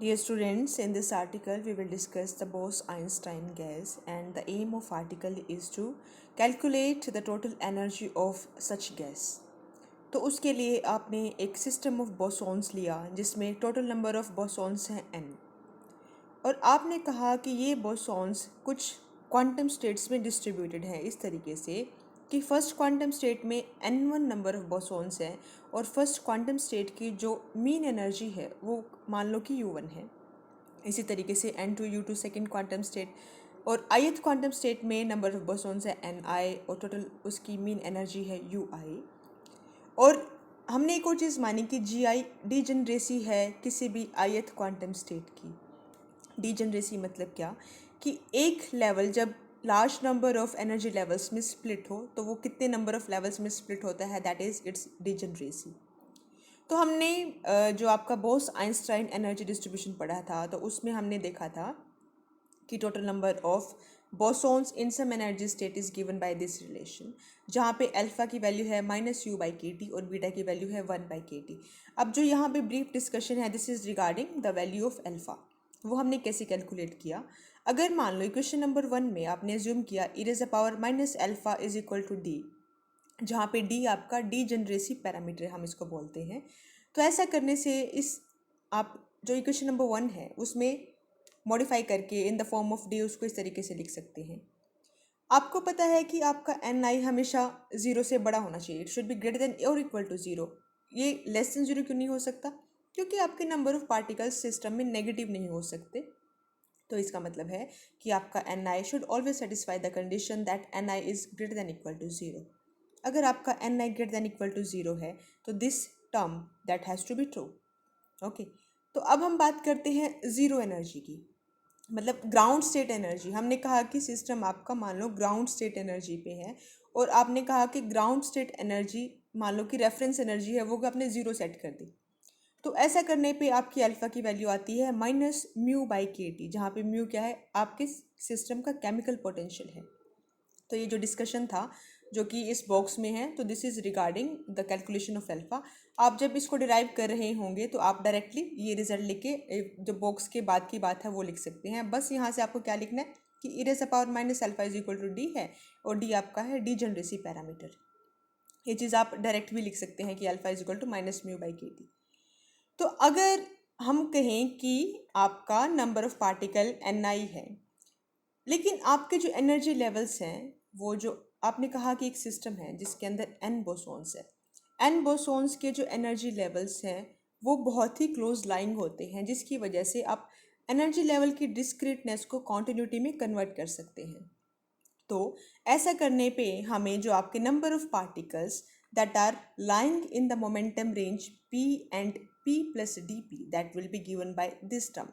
Dear students, in this article we will discuss the Bose-Einstein gas, and the aim of article is to calculate the total energy of such gas. तो उसके लिए आपने एक system of bosons लिया जिसमें total number of bosons हैं n, और आपने कहा कि ये बोसॉन्स कुछ क्वांटम स्टेट्स में डिस्ट्रीब्यूटेड हैं इस तरीके से कि फर्स्ट क्वांटम स्टेट में n1 नंबर ऑफ बोसॉन्स हैं और फर्स्ट क्वांटम स्टेट की जो मीन एनर्जी है वो मान लो कि u1 है। इसी तरीके से n2 u2 second quantum state, और ith क्वांटम स्टेट में नंबर ऑफ बोसॉन्स है ni और टोटल उसकी मीन एनर्जी है ui। और हमने एक और चीज़ मानी कि gi डीजनरेसी है किसी भी ith क्वांटम स्टेट की। डीजनरेसी मतलब क्या कि एक लेवल जब large number of energy levels में स्प्लिट हो तो वो कितने नंबर ऑफ लेवल्स में स्प्लिट होता है, दैट इज़ इट्स डीजनरेसी। तो हमने जो आपका बोस आइंस्टाइन एनर्जी डिस्ट्रीब्यूशन पढ़ा था तो उसमें हमने देखा था कि total number of bosons in some energy state is given by this relation, जहाँ पे अल्फ़ा की वैल्यू है -u/kT और बीटा की वैल्यू है 1/kT। अब जो यहाँ पे ब्रीफ डिस्कशन है this is regarding the value of alpha. वो हमने कैसे कैलकुलेट किया। अगर मान लो इक्वेशन नंबर 1 में आपने एज्यूम किया e⁻⁻α is equal to D, जहाँ पे डी आपका डीजनरेसी पैरामीटर हम इसको बोलते हैं। तो ऐसा करने से इस आप जो इक्वेशन नंबर 1 है उसमें मॉडिफाई करके in the form of D उसको इस तरीके से लिख सकते हैं। आपको पता है कि आपका एन आई हमेशा ज़ीरो से बड़ा होना चाहिए, it should be greater than और इक्वल टू ज़ीरो। ये लेस देन ज़ीरो क्यों नहीं हो सकता? क्योंकि आपके नंबर ऑफ पार्टिकल्स सिस्टम में नेगेटिव नहीं हो सकते। तो इसका मतलब है कि आपका N I should always satisfy the condition that N I is greater than equal to zero. अगर आपका N I greater than equal to zero है तो this term that has to be true. Okay, तो अब हम बात करते हैं ज़ीरो एनर्जी की, मतलब ग्राउंड स्टेट एनर्जी। हमने कहा कि सिस्टम आपका मान लो ग्राउंड स्टेट एनर्जी पे है, और आपने कहा कि ग्राउंड स्टेट एनर्जी मान लो कि रेफरेंस एनर्जी है वो आपने ज़ीरो सेट कर दी। तो ऐसा करने पे आपकी अल्फ़ा की वैल्यू आती है -μ/kT, जहाँ पे म्यू क्या है, आपके सिस्टम का केमिकल पोटेंशियल है। तो ये जो डिस्कशन था जो कि इस बॉक्स में है, तो this is regarding the calculation of alpha. आप जब इसको डिराइव कर रहे होंगे तो आप डायरेक्टली ये रिजल्ट लिख के जो बॉक्स के बाद की बात है वो लिख सकते हैं। बस यहाँ से आपको क्या लिखना है कि e⁻⁻α is equal to D है, और डी आपका है डीजनरेसी पैरामीटर। ये चीज़ आप डायरेक्ट भी लिख सकते हैं कि alpha is equal to -μ/kT। तो अगर हम कहें कि आपका नंबर ऑफ पार्टिकल ni है, लेकिन आपके जो एनर्जी लेवल्स हैं वो जो आपने कहा कि एक सिस्टम है जिसके अंदर n बोसॉन्स है, n बोसॉन्स के जो एनर्जी लेवल्स हैं वो बहुत ही क्लोज लाइंग होते हैं, जिसकी वजह से आप एनर्जी लेवल की डिस्क्रीटनेस को कॉन्टिन्यूटी में कन्वर्ट कर सकते हैं। तो ऐसा करने पे हमें जो आपके number of particles that are lying in the momentum range p एंड p plus dp that will be given by this term,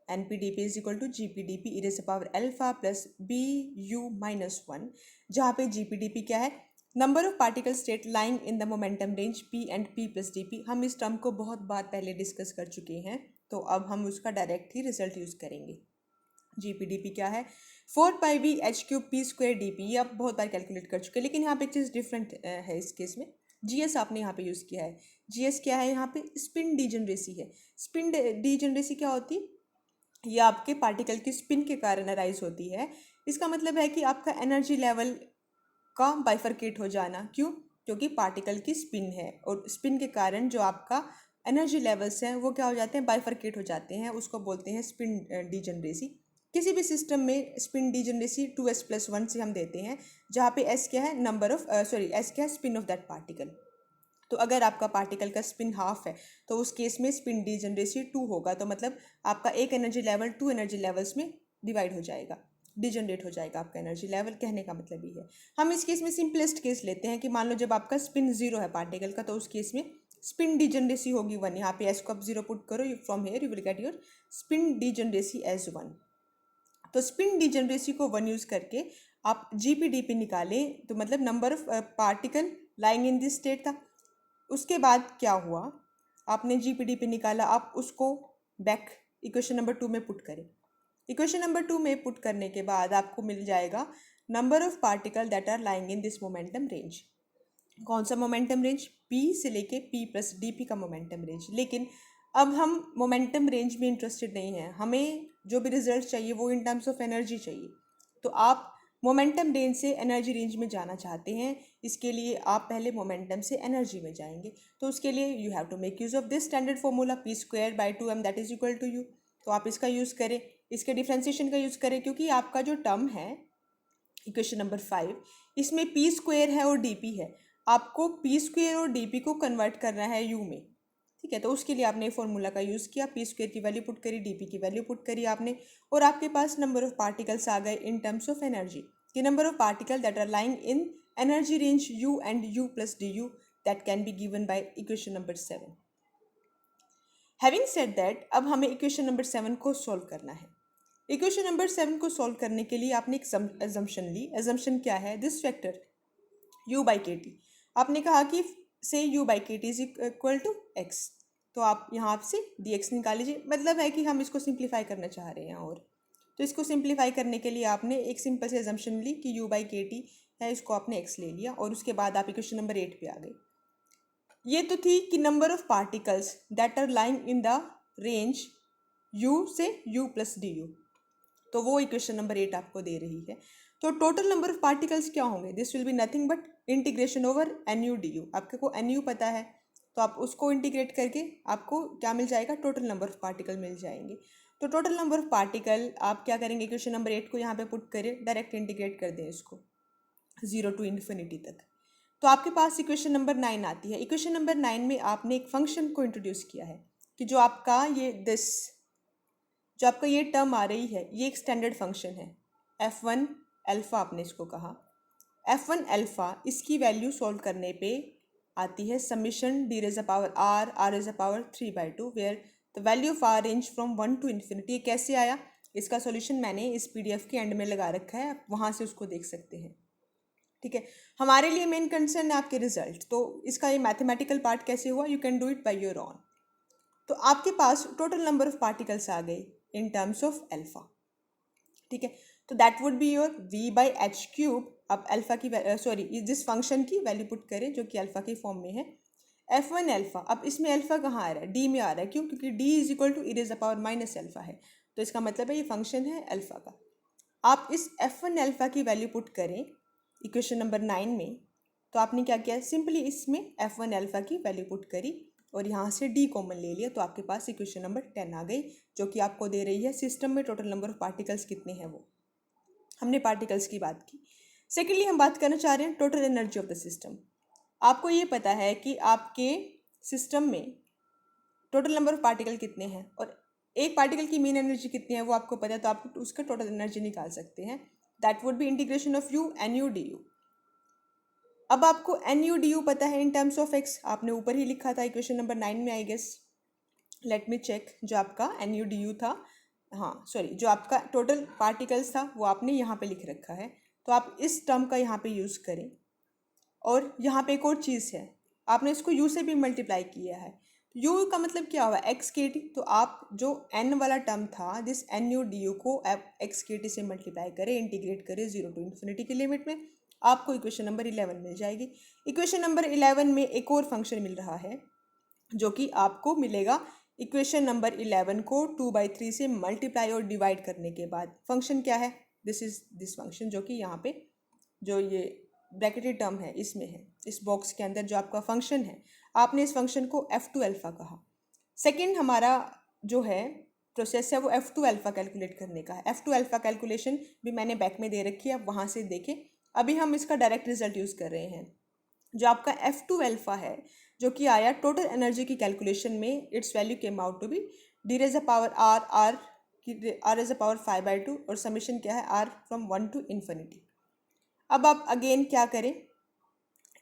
npdp is equal to gpdp e raised to power alpha plus bu minus 1, जहाँ पे gpdp क्या है, number of particle state lying in the momentum range p एंड p plus dp। हम इस term को बहुत बार पहले डिस्कस कर चुके हैं, तो अब हम उसका डायरेक्ट ही रिजल्ट यूज़ करेंगे। GPDP क्या है, 4πv(h³p²dp, ये आप बहुत बार कैलकुलेट कर चुके हैं, लेकिन यहाँ पे एक चीज़ डिफरेंट है इस केस में। GS आपने यहाँ पे यूज़ किया है। GS क्या है, यहाँ पे स्पिन डीजनरेसी है। स्पिन डीजनरेसी क्या होती है, ये आपके पार्टिकल की स्पिन के कारण अराइज होती है। इसका मतलब है कि आपका एनर्जी लेवल का बाइफरकेट हो जाना। क्यों? क्योंकि पार्टिकल की स्पिन है, और स्पिन के कारण जो आपका एनर्जी लेवल्स हैं वो क्या हो जाते हैं, बाइफरकेट हो जाते हैं, उसको बोलते हैं स्पिन डीजनरेसी। किसी भी सिस्टम में स्पिन डीजनरेसी 2s+1 से हम देते हैं, जहाँ पे s क्या है, नंबर ऑफ s क्या है, स्पिन ऑफ दैट पार्टिकल। तो अगर आपका पार्टिकल का स्पिन हाफ है तो उस केस में स्पिन डीजनरेसी 2 होगा, तो मतलब आपका एक एनर्जी लेवल 2 एनर्जी लेवल्स में डिवाइड हो जाएगा, डिजनरेट हो जाएगा आपका एनर्जी लेवल। कहने का मतलब ये है। हम इस केस में सिंपलेस्ट केस लेते हैं कि मान लो जब आपका स्पिन 0 है पार्टिकल का, तो उस केस में स्पिन डीजनरेसी होगी 1। यहाँ पे एस को आप 0 पुट करो, from here you will get your spin degeneracy as 1। तो स्पिन डीजनरेसी को 1 यूज़ करके आप GPDP निकालें, तो मतलब number of particle lying in this state था। उसके बाद क्या हुआ, आपने GPDP निकाला, आप उसको बैक इक्वेशन नंबर 2 में पुट करें। इक्वेशन नंबर 2 में पुट करने के बाद आपको मिल जाएगा number of particle that are lying in this momentum range. कौन सा मोमेंटम रेंज? P से लेके P+ dP का मोमेंटम रेंज। लेकिन अब हम मोमेंटम रेंज में इंटरेस्टेड नहीं हैं, हमें जो भी रिजल्ट चाहिए वो इन टर्म्स ऑफ एनर्जी चाहिए। तो आप मोमेंटम रेंज से एनर्जी रेंज में जाना चाहते हैं, इसके लिए आप पहले मोमेंटम से एनर्जी में जाएंगे। तो उसके लिए you have to make use of this standard formula p²/2m that is equal to U. तो आप इसका यूज़ करें, इसके डिफ्रेंसिएशन का यूज़ करें, क्योंकि आपका जो टर्म है इक्वेशन नंबर 5, इसमें p² है और dp है। आपको p² और dp को कन्वर्ट करना है u में, ठीक है। तो उसके लिए आपने फॉर्मूला का यूज़ किया, p² की वैल्यू पुट करी, dp की वैल्यू पुट करी आपने, और आपके पास नंबर ऑफ पार्टिकल्स आ गए in terms of energy. the number of particles that are lying in energy range u and u plus du that can be given by equation number 7. Having said that, अब हमें equation number 7 को solve करना है। Equation number 7 को solve करने के लिए आपने एक एजम्पशन ली। एजम्पशन क्या है? This vector u by kt, आपने कहा कि से u by kt is equal to x। तो आप यहाँ से dx निकाल लीजिए, मतलब है कि हम इसको सिंप्लीफाई करना चाह रहे हैं। और तो इसको सिंप्लीफाई करने के लिए आपने एक सिंपल से एजम्पशन ली कि u by kt है, इसको आपने x ले लिया, और उसके बाद आप इक्वेशन नंबर 8 पे आ गए। ये तो थी कि number of particles that are lying in the range u से u प्लस du, तो वो इक्वेशन नंबर 8 आपको दे रही है। तो टोटल नंबर ऑफ पार्टिकल्स क्या होंगे? This will be nothing but integration over nu du। आपके को nu पता है, तो आप उसको इंटीग्रेट करके आपको क्या मिल जाएगा? टोटल नंबर ऑफ पार्टिकल मिल जाएंगे। तो टोटल नंबर ऑफ पार्टिकल आप क्या करेंगे? इक्वेशन नंबर 8 को यहाँ पे पुट करें, डायरेक्ट इंटीग्रेट कर दें इसको 0 टू इन्फिनिटी तक। तो आपके पास इक्वेशन नंबर 9 आती है। इक्वेशन नंबर 9 में आपने एक फंक्शन को इंट्रोड्यूस किया है कि जो आपका ये टर्म आ रही है, ये एक स्टैंडर्ड फंक्शन है f1 अल्फ़ा, आपने इसको कहा f1 अल्फ़ा। इसकी वैल्यू सॉल्व करने पे आती है summation d raised power r raised power 3/2 where the value of r range from 1 to infinity. ये कैसे आया? इसका सॉल्यूशन मैंने इस PDF के एंड में लगा रखा है, आप वहाँ से उसको देख सकते हैं, ठीक है। हमारे लिए मेन कंसर्न है आपके रिजल्ट, तो इसका ये मैथमेटिकल पार्ट कैसे हुआ, you can do it by your own. तो आपके पास टोटल नंबर ऑफ पार्टिकल्स आ गए इन टर्म्स ऑफ अल्फा, ठीक है। तो that would be your v/h³। अब अल्फा की सॉरी जिस फंक्शन की वैल्यू पुट करें जो कि अल्फा के फॉर्म में है, f1 अल्फा। अब इसमें अल्फा कहाँ आ रहा है? d में आ रहा है, क्यों? क्योंकि d is equal to e⁻ alpha है, तो इसका मतलब है ये फंक्शन है अल्फा का। आप इस f1 अल्फा की वैल्यू पुट करें इक्वेशन नंबर 9 में, तो आपने क्या किया? सिंपली इसमें f1 अल्फा की वैल्यू पुट करी और यहाँ से d कॉमन ले लिया, तो आपके पास इक्वेशन नंबर 10 आ गई, जो कि आपको दे रही है सिस्टम में टोटल नंबर ऑफ पार्टिकल्स कितने हैं। वो हमने पार्टिकल्स की बात की। सेकेंडली हम बात करना चाह रहे हैं total energy of the system. आपको ये पता है कि आपके सिस्टम में टोटल नंबर ऑफ पार्टिकल कितने हैं और एक पार्टिकल की मीन एनर्जी कितनी है वो आपको पता है, तो आप उसका टोटल एनर्जी निकाल सकते हैं। That would be integration of u nu du। अब आपको nu du पता है इन टर्म्स ऑफ x, आपने ऊपर ही लिखा था इक्वेशन नंबर 9 में, I guess. Let me check, जो आपका nu du था, हाँ सॉरी, जो आपका टोटल पार्टिकल्स था वो आपने यहाँ पे लिख रखा है, तो आप इस टर्म का यहाँ पे यूज़ करें। और यहाँ पे एक और चीज़ है, आपने इसको u से भी मल्टीप्लाई किया है, u का मतलब क्या हुआ? x/kt। तो आप जो n वाला टर्म था, दिस nu du को x/kt से मल्टीप्लाई करें, इंटीग्रेट करें 0 टू इन्फिनिटी की लिमिट में, आपको इक्वेशन नंबर 11 मिल जाएगी। इक्वेशन नंबर 11 में एक और फंक्शन मिल रहा है, जो कि आपको मिलेगा इक्वेशन नंबर 11 को 2/3 से मल्टीप्लाई और डिवाइड करने के बाद। फंक्शन क्या है? दिस इज दिस फंक्शन, जो कि यहाँ पे जो ये ब्रैकेटेड टर्म है इसमें है, इस बॉक्स के अंदर जो आपका फंक्शन है, आपने इस फंक्शन को f2 अल्फ़ा कहा। सेकेंड हमारा जो है प्रोसेस है वो f2 अल्फ़ा कैलकुलेट करने का है। f2 अल्फ़ा कैलकुलेशन भी मैंने बैक में दे रखी है, आप वहाँ से देखें। अभी हम इसका डायरेक्ट रिजल्ट यूज़ कर रहे हैं। जो आपका f2 अल्फ़ा है, जो कि आया टोटल एनर्जी की कैलकुलेशन में, its value came out to be d raised power r raised power 5/2, और समीशन क्या है? r from 1 to infinity. अब आप अगेन क्या करें,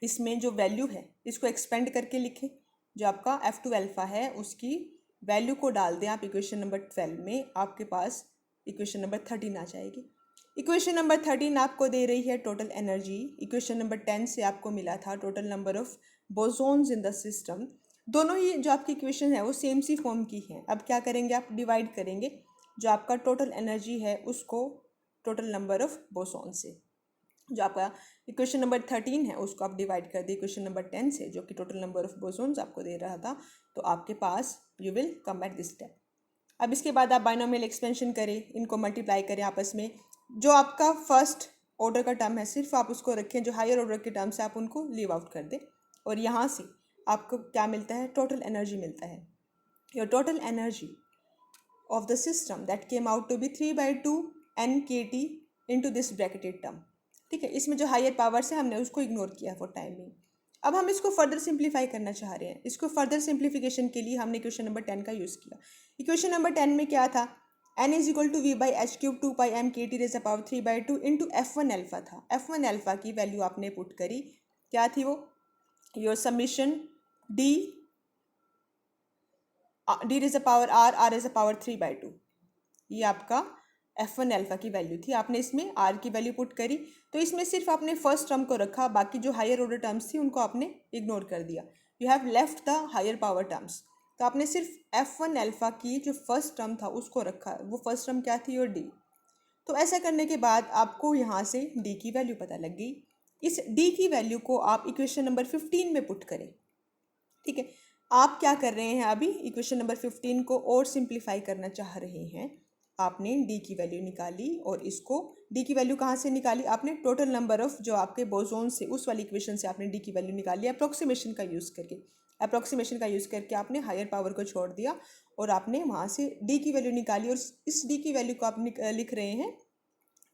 इसमें जो वैल्यू है इसको एक्सपेंड करके लिखें। जो आपका f2 अल्फ़ा है उसकी वैल्यू को डाल दें आप इक्वेशन नंबर 12 में, आपके पास इक्वेशन नंबर 13 आ जाएगी। इक्वेशन नंबर 13 आपको दे रही है टोटल एनर्जी। इक्वेशन नंबर 10 से आपको मिला था total number of bosons in the system. दोनों ही जो आपकी इक्वेशन है वो सेम सी फॉर्म की है। अब क्या करेंगे, आप डिवाइड करेंगे जो आपका टोटल एनर्जी है उसको टोटल नंबर ऑफ बोसोन से। जो आपका इक्वेशन नंबर 13 है उसको आप डिवाइड कर दिए इक्वेशन नंबर 10 से, जो कि टोटल नंबर ऑफ बोसोन्स आपको दे रहा था, तो आपके पास you will come at this step. अब इसके बाद आप बाइनोमियल एक्सपेंशन करें, इनको मल्टीप्लाई करें आपस में। जो आपका फर्स्ट ऑर्डर का टर्म है सिर्फ आप उसको रखें, जो हायर ऑर्डर के टर्म्स है आप उनको लीव आउट कर दें, और यहाँ से आपको क्या मिलता है, टोटल एनर्जी मिलता है। Your total energy of the system that came out to be 3/2 nkt into this bracketed term। ठीक है, इसमें जो हायर पावर्स है हमने उसको इग्नोर किया फॉर टाइमिंग। अब हम इसको फर्दर सिंप्लीफाई करना चाह रहे हैं। इसको फर्दर सिंप्लीफिकेशन के लिए हमने इक्वेशन नंबर 10 का यूज़ किया। इक्वेशन नंबर 10 में क्या था, n is equal to V by h cube 2 pi m k T raise power 3/2 into F1 alpha था। F1 अल्फा की वैल्यू आपने पुट करी, क्या थी वो, your submission D D raise power R raise power 3/2, ये आपका F1 अल्फा की वैल्यू थी। आपने इसमें R की वैल्यू पुट करी, तो इसमें सिर्फ आपने फर्स्ट टर्म को रखा, बाकी जो हायर ऑर्डर टर्म्स थी उनको आपने इग्नोर कर दिया। You have left the higher power terms, तो आपने सिर्फ F1 अल्फा की जो फर्स्ट टर्म था उसको रखा। वो फर्स्ट टर्म क्या थी, और D। तो ऐसा करने के बाद आपको यहाँ से D की वैल्यू पता लग गई। इस D की वैल्यू को आप इक्वेशन नंबर 15 में पुट करें। ठीक है, आप क्या कर रहे हैं, अभी इक्वेशन नंबर 15 को और सिंप्लीफाई करना चाह रहे हैं। आपने डी की वैल्यू निकाली, और इसको डी की वैल्यू कहाँ से निकाली, आपने टोटल नंबर ऑफ जो आपके बोसोन से उस वाली इक्वेशन से आपने डी की वैल्यू निकाली अप्रोक्सीमेशन का यूज़ करके। अप्रोक्सीमेशन का यूज़ करके आपने हायर पावर को छोड़ दिया और आपने वहाँ से डी की वैल्यू निकाली, और इस डी की वैल्यू को आप लिख रहे हैं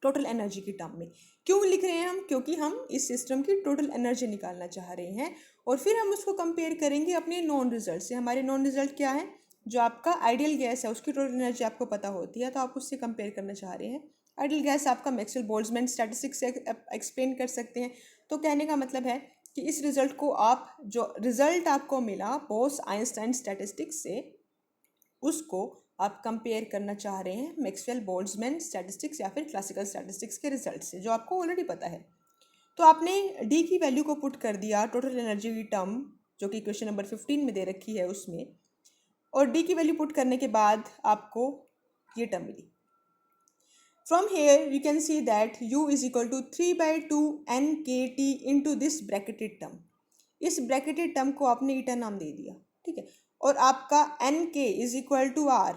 टोटल एनर्जी की टर्म में। क्यों लिख रहे हैं हम, क्योंकि हम इस सिस्टम की टोटल एनर्जी निकालना चाह रहे हैं, और फिर हम उसको कंपेयर करेंगे अपने नॉन रिजल्ट से। हमारे नॉन रिजल्ट क्या है, जो आपका आइडियल गैस है उसकी टोटल एनर्जी आपको पता होती है, तो आप उससे कंपेयर करना चाह रहे हैं। आइडियल गैस आपका मैक्सवेल बोल्ट्जमैन स्टैटिस्टिक्स से एक्सप्लेन कर सकते हैं। तो कहने का मतलब है कि इस रिजल्ट को आप, जो रिजल्ट आपको मिला बोस आइंस्टाइन स्टैटिस्टिक्स से, उसको आप कंपेयर करना चाह रहे हैं मैक्सवेल बोल्ट्जमैन स्टैटिस्टिक्स या फिर क्लासिकल स्टैटिस्टिक्स के रिजल्ट से, जो आपको ऑलरेडी पता है। तो आपने डी की वैल्यू को पुट कर दिया टोटल एनर्जी की टर्म, जो कि इक्वेशन नंबर 15 में दे रखी है उसमें, और डी की वैल्यू पुट करने के बाद आपको ये टर्म मिली। From here you can see that u is equal to 3/2 nkt into this bracketed term. इस ब्रैकेटेड टर्म को आपने ईटा नाम दे दिया, ठीक है, और आपका nk is equal to r।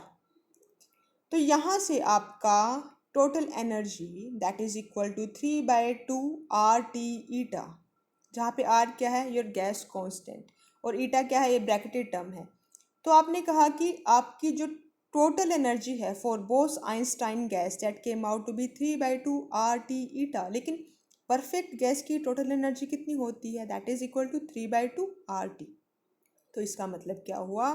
तो यहाँ से आपका total energy that is equal to 3/2 RT eta, जहाँ पे R क्या है, योर गैस कांस्टेंट, और ईटा क्या है, ये ब्रैकेटेड टर्म है। तो आपने कहा कि आपकी जो टोटल एनर्जी है for Bose Einstein gas that came out to be 3/2 RT eta, लेकिन परफेक्ट गैस की टोटल एनर्जी कितनी होती है, that is equal to 3/2 RT। तो इसका मतलब क्या हुआ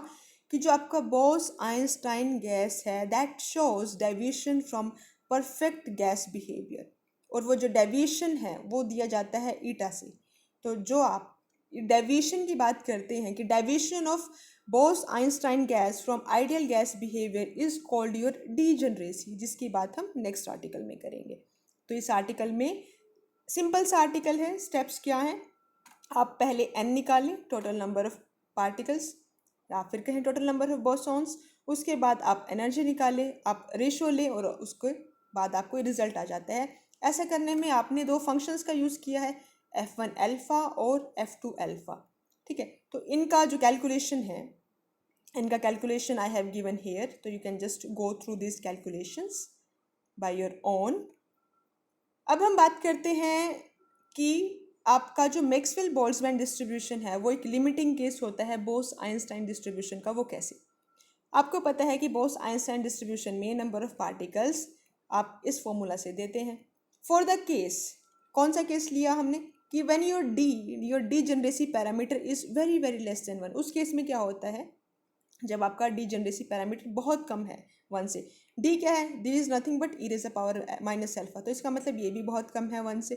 कि जो आपका बोस आइंस्टाइन गैस है that shows deviation from perfect gas behaviour, और वो जो डेविएशन है वो दिया जाता है ईटा से। तो जो आप डेविएशन की बात करते हैं कि deviation of Bose Einstein gas from ideal gas behaviour is called your degeneracy, जिसकी बात हम नेक्स्ट आर्टिकल में करेंगे। तो इस आर्टिकल में सिंपल सा आर्टिकल है, स्टेप्स क्या हैं, आप पहले n निकालें टोटल नंबर ऑफ पार्टिकल्स, या फिर कहें टोटल नंबर ऑफ बोसॉन्स, उसके बाद आप एनर्जी निकालें, आप रेशो लें, और उसके बाद आपको रिजल्ट आ जाता है। ऐसा करने में आपने दो फंक्शंस का यूज़ किया है, F1 अल्फ़ा और F2 अल्फ़ा, ठीक है। तो इनका जो कैलकुलेशन है, इनका calculation I have given here, तो you can just go through this calculations by your own. अब हम बात करते हैं कि आपका जो मैक्सवेल बोल्ट्जमैन डिस्ट्रीब्यूशन है वो एक लिमिटिंग केस होता है बोस आइंस्टाइन डिस्ट्रीब्यूशन का। वो कैसे, आपको पता है कि बोस आइंस्टाइन डिस्ट्रीब्यूशन में नंबर ऑफ पार्टिकल्स आप इस फॉर्मूला से देते हैं। फॉर द केस, कौन सा केस लिया हमने, कि when your degeneracy parameter is very very less than 1। उस केस में क्या होता है, जब आपका डी जनरेसी पैरामीटर बहुत कम है 1 से। डी क्या है, D is nothing but E raise the power minus alpha, तो इसका मतलब ये भी बहुत कम है 1 से।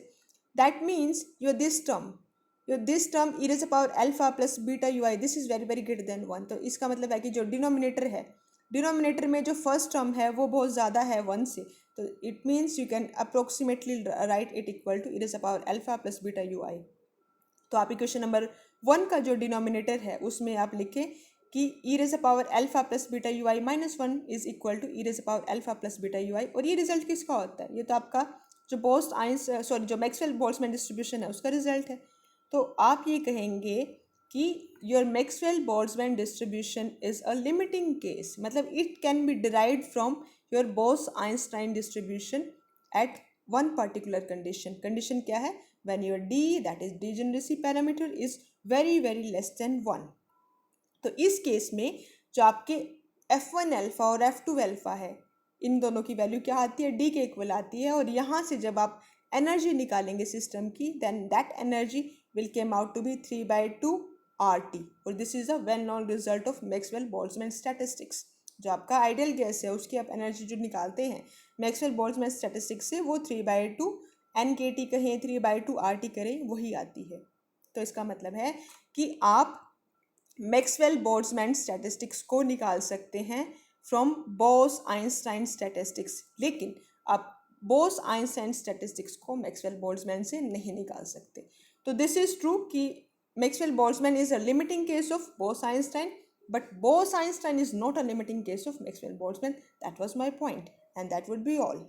That means your this term E raise the power alpha plus beta u I, this is very very greater than 1। तो इसका मतलब है कि जो डिनोमिनेटर है, डिनोमिनेटर में जो फर्स्ट टर्म है वो बहुत ज़्यादा है 1 से, तो it means you can approximately write it equal to e raise the power alpha plus beta u i. तो आप इक्वेशन नंबर 1 का जो डिनोमिनेटर है उसमें आप लिखें कि e raise the power alpha plus beta u i -1 is equal to e raise the power alpha plus beta u i. और ये रिजल्ट किसका होता है, ये तो आपका जो जो मैक्सवेल बोल्ट्जमैन डिस्ट्रीब्यूशन है उसका रिजल्ट है। तो आप ये कहेंगे कि your Maxwell Boltzmann distribution is a limiting case, मतलब it can be derived from your Bose Einstein distribution at one particular condition. Condition क्या है? When your D, that is degeneracy parameter, is very very less than 1। तो इस case में जो आपके F1 alpha और F2 alpha है, इन दोनों की वैल्यू क्या आती है? डी के इक्वल आती है। और यहाँ से जब आप एनर्जी निकालेंगे सिस्टम की, then that energy will came out to be 3/2 RT। और this is a well known result of Maxwell Boltzmann statistics. जो आपका आइडियल गैस है उसकी आप एनर्जी जो निकालते हैं मैक्सवेल बोल्ट्जमैन स्टैटिस्टिक्स से, वो 3/2 NKT कहें, 3/2 RT करें, वही आती है। तो इसका मतलब है कि आप मैक्सवेल बोल्ट्जमैन स्टैटिस्टिक्स को निकाल सकते हैं फ्रॉम बोस आइंस्टाइन स्टैटिस्टिक्स, लेकिन आप बोस आइंस्टाइन स्टैटिस्टिक्स को मैक्सवेल बोल्ट्जमैन से नहीं निकाल सकते। तो दिस इज ट्रू कि Maxwell Boltzmann is a limiting case of Bose Einstein, but Bose Einstein is not a limiting case of Maxwell Boltzmann. That was my point, and that would be all.